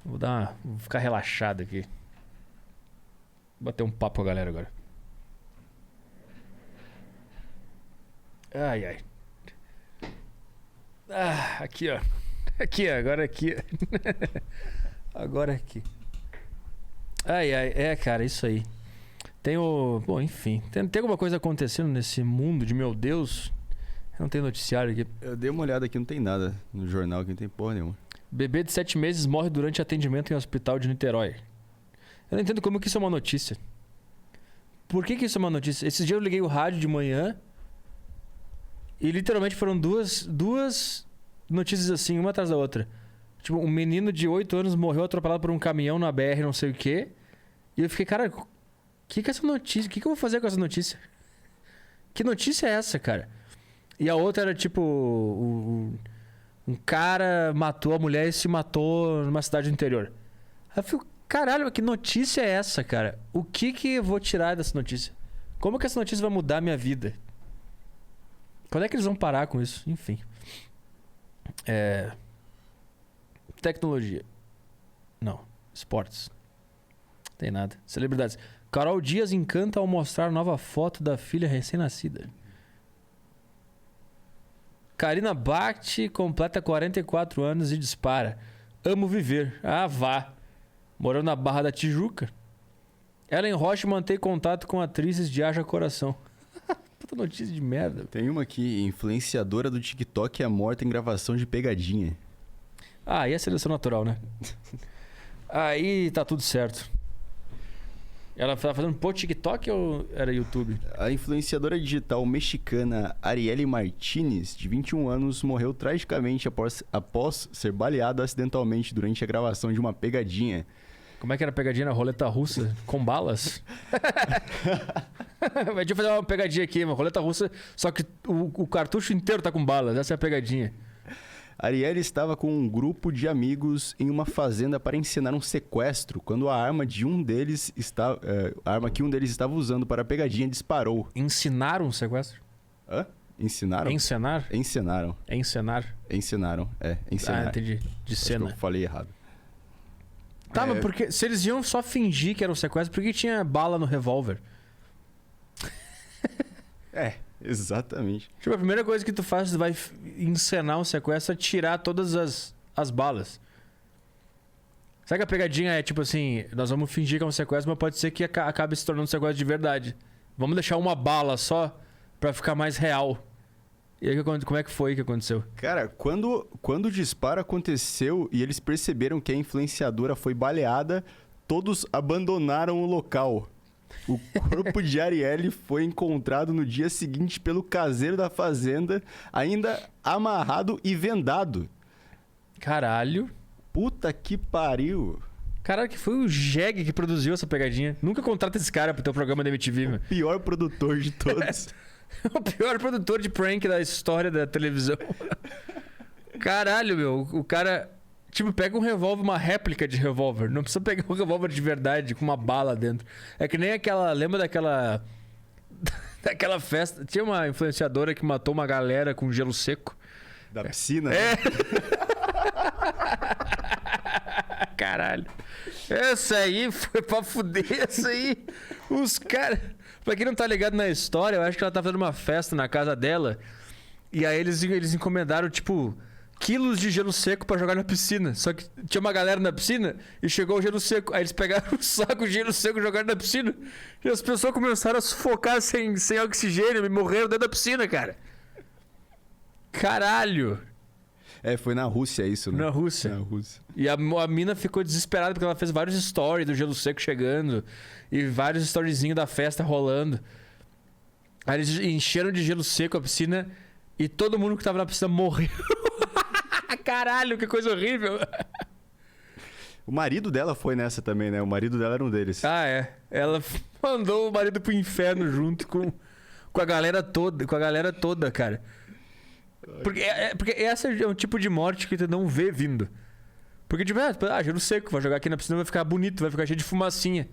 Vou ficar relaxado aqui. Vou bater um papo com a galera agora. Ai, ai. Ah, aqui, ó. Aqui, ó. Agora aqui. Agora aqui. Ai, ai. É, cara, isso aí. Bom, enfim. Tem alguma coisa acontecendo nesse mundo de meu Deus? Não tem noticiário aqui. Eu dei uma olhada aqui, não tem nada no jornal aqui, não tem porra nenhuma. Bebê de 7 meses morre durante atendimento em hospital de Niterói. Eu não entendo como que isso é uma notícia. Por que isso é uma notícia? Esses dias eu liguei o rádio de manhã e literalmente foram duas notícias assim, uma atrás da outra. Tipo, um menino de 8 anos morreu atropelado por um caminhão na BR não sei o quê. E eu fiquei, cara, o que é essa notícia? O que eu vou fazer com essa notícia? Que notícia é essa, cara? E a outra era tipo... Um cara matou a mulher e se matou numa cidade do interior. Aí eu fico, caralho, que notícia é essa, cara? O que eu vou tirar dessa notícia? Como que essa notícia vai mudar a minha vida? Quando é que eles vão parar com isso? Enfim. Tecnologia. Não. Esportes. Tem nada. Celebridades. Carol Dias encanta ao mostrar nova foto da filha recém-nascida. Karina Bach completa 44 anos e dispara. Amo viver. Ah, vá. Morando na Barra da Tijuca. Ellen Roche mantém contato com atrizes de Haja Coração. Puta notícia de merda. Tem uma aqui, influenciadora do TikTok é morta em gravação de pegadinha. Ah, aí é seleção natural, né? Aí tá tudo certo. Ela tava fazendo por TikTok ou era YouTube? A influenciadora digital mexicana Ariely Martinez, de 21 anos, morreu tragicamente após ser baleada acidentalmente durante a gravação de uma pegadinha. Como é que era a pegadinha na roleta russa? Com balas? Vai fazer uma pegadinha aqui, uma roleta russa, só que o cartucho inteiro tá com balas. Essa é a pegadinha. Ariely estava com um grupo de amigos em uma fazenda para encenar um sequestro, quando a arma que um deles estava usando para a pegadinha disparou. Ensinaram o sequestro? Hã? Ensinaram? Encenar? Encenaram. Encenar? Ensinaram, encenar. Ah, entendi. De cena. Acho que eu falei errado. Tá, mas porque se eles iam só fingir que era um sequestro, por que tinha bala no revólver? Exatamente. Tipo, a primeira coisa que tu faz, tu vai encenar um sequestro é tirar todas as balas. Sabe que a pegadinha é tipo assim, nós vamos fingir que é um sequestro, mas pode ser que acabe se tornando um sequestro de verdade. Vamos deixar uma bala só pra ficar mais real. E aí, como é que foi que aconteceu? Cara, quando o disparo aconteceu e eles perceberam que a influenciadora foi baleada, todos abandonaram o local. O corpo de Ariely foi encontrado no dia seguinte pelo caseiro da fazenda, ainda amarrado e vendado. Caralho. Puta que pariu. Caralho, que foi o Jeg que produziu essa pegadinha. Nunca contrata esse cara pro teu programa da MTV, meu. Pior produtor de todos. O pior produtor de prank da história da televisão. Caralho, meu. O cara... Tipo, pega um revólver, uma réplica de revólver. Não precisa pegar um revólver de verdade com uma bala dentro. É que nem aquela... Lembra daquela... daquela festa? Tinha uma influenciadora que matou uma galera com gelo seco. Da piscina? Caralho. Essa aí foi pra fuder. Essa aí... Os caras... Pra quem não tá ligado na história, eu acho que ela tá fazendo uma festa na casa dela. E aí eles encomendaram, tipo... quilos de gelo seco pra jogar na piscina. Só que tinha uma galera na piscina e chegou o gelo seco. Aí eles pegaram o saco de gelo seco e jogaram na piscina. E as pessoas começaram a sufocar sem oxigênio e morreram dentro da piscina, cara. Caralho. Foi na Rússia isso, né? Na Rússia. E a mina ficou desesperada porque ela fez vários stories do gelo seco chegando. E vários storyzinhos da festa rolando. Aí eles encheram de gelo seco a piscina e todo mundo que tava na piscina morreu. Caralho, que coisa horrível. O marido dela foi nessa também, né? O marido dela era um deles. Ah, é. Ela mandou o marido pro inferno junto com a galera toda, cara. Porque essa é um tipo de morte que tu não vê vindo. Porque, tipo, gelo seco, vai jogar aqui na piscina, vai ficar bonito, vai ficar cheio de fumacinha.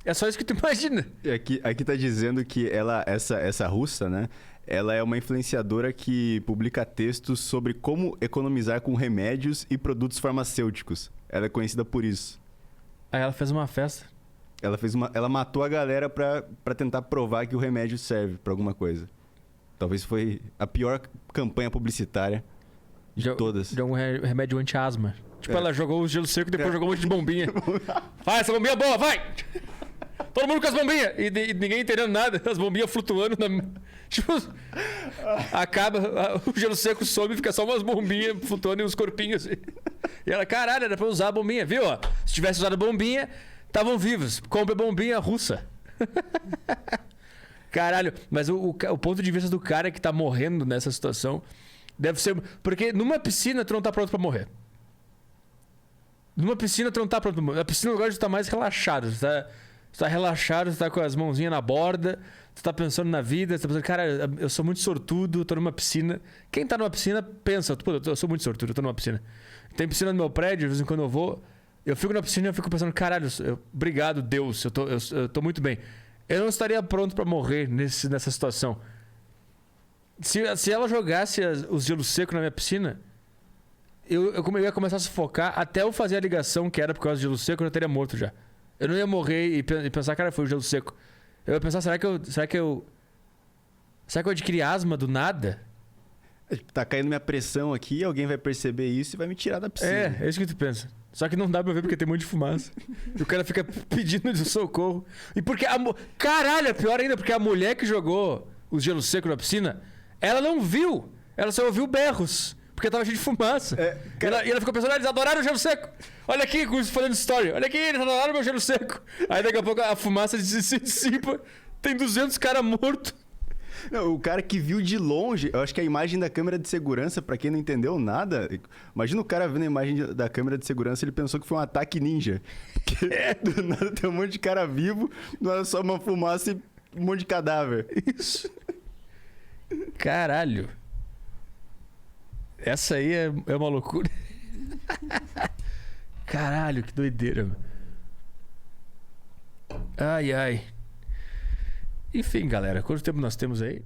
É só isso que tu imagina. E aqui tá dizendo que essa russa, né? Ela é uma influenciadora que publica textos sobre como economizar com remédios e produtos farmacêuticos. Ela é conhecida por isso. Aí ela fez uma festa. Ela matou a galera pra tentar provar que o remédio serve pra alguma coisa. Talvez foi a pior campanha publicitária de todas. De um remédio anti-asma. Tipo, ela jogou o gelo seco e depois jogou um monte de bombinha. Vai, essa bombinha é boa, vai! Todo mundo com as bombinhas! E ninguém entendendo nada. As bombinhas flutuando. Tipo, acaba, o gelo seco some e fica só umas bombinhas flutuando e uns corpinhos. E ela, caralho, era pra usar a bombinha, viu? Ó, se tivesse usado a bombinha, estavam vivos. Compre a bombinha russa. Caralho, mas o ponto de vista do cara que tá morrendo nessa situação deve ser... Porque numa piscina tu não tá pronto pra morrer. Numa piscina tu não tá pronto pra morrer. Na piscina agora tu tá mais relaxado. Tu tá relaxado, tu tá com as mãozinhas na borda, tu tá pensando na vida, tu tá pensando, cara, eu sou muito sortudo, tô numa piscina. Quem tá numa piscina pensa, pô, eu sou muito sortudo, eu tô numa piscina. Tem piscina no meu prédio, de vez em quando eu vou, eu fico na piscina e eu fico pensando, caralho, obrigado Deus, eu tô muito bem. Eu não estaria pronto pra morrer nessa situação. Se ela jogasse os gelos secos na minha piscina, eu ia começar a sufocar até eu fazer a ligação que era por causa do gelo seco, eu já teria morto já. Eu não ia morrer e pensar, cara, foi o gelo seco. Eu ia pensar, será que eu adquiri asma do nada? Tá caindo minha pressão aqui, alguém vai perceber isso e vai me tirar da piscina. É isso que tu pensa. Só que não dá pra ver porque tem um monte de fumaça. E o cara fica pedindo de socorro. E porque caralho, é pior ainda, porque a mulher que jogou os gelos secos na piscina, ela não viu. Ela só ouviu berros. Porque tava cheio de fumaça. E ela ficou pensando, eles adoraram o gelo seco. Olha aqui, falando story. Olha aqui, eles adoraram o meu gelo seco. Aí daqui a pouco a fumaça se dissipa. Tem 200 caras mortos. Não, o cara que viu de longe, eu acho que a imagem da câmera de segurança, pra quem não entendeu nada, imagina o cara vendo a imagem da câmera de segurança, ele pensou que foi um ataque ninja. Porque do nada tem um monte de cara vivo, não era só uma fumaça e um monte de cadáver. Isso. Caralho. Essa aí é uma loucura. Caralho, que doideira, mano. Ai, ai. Enfim, galera, quanto tempo nós temos aí?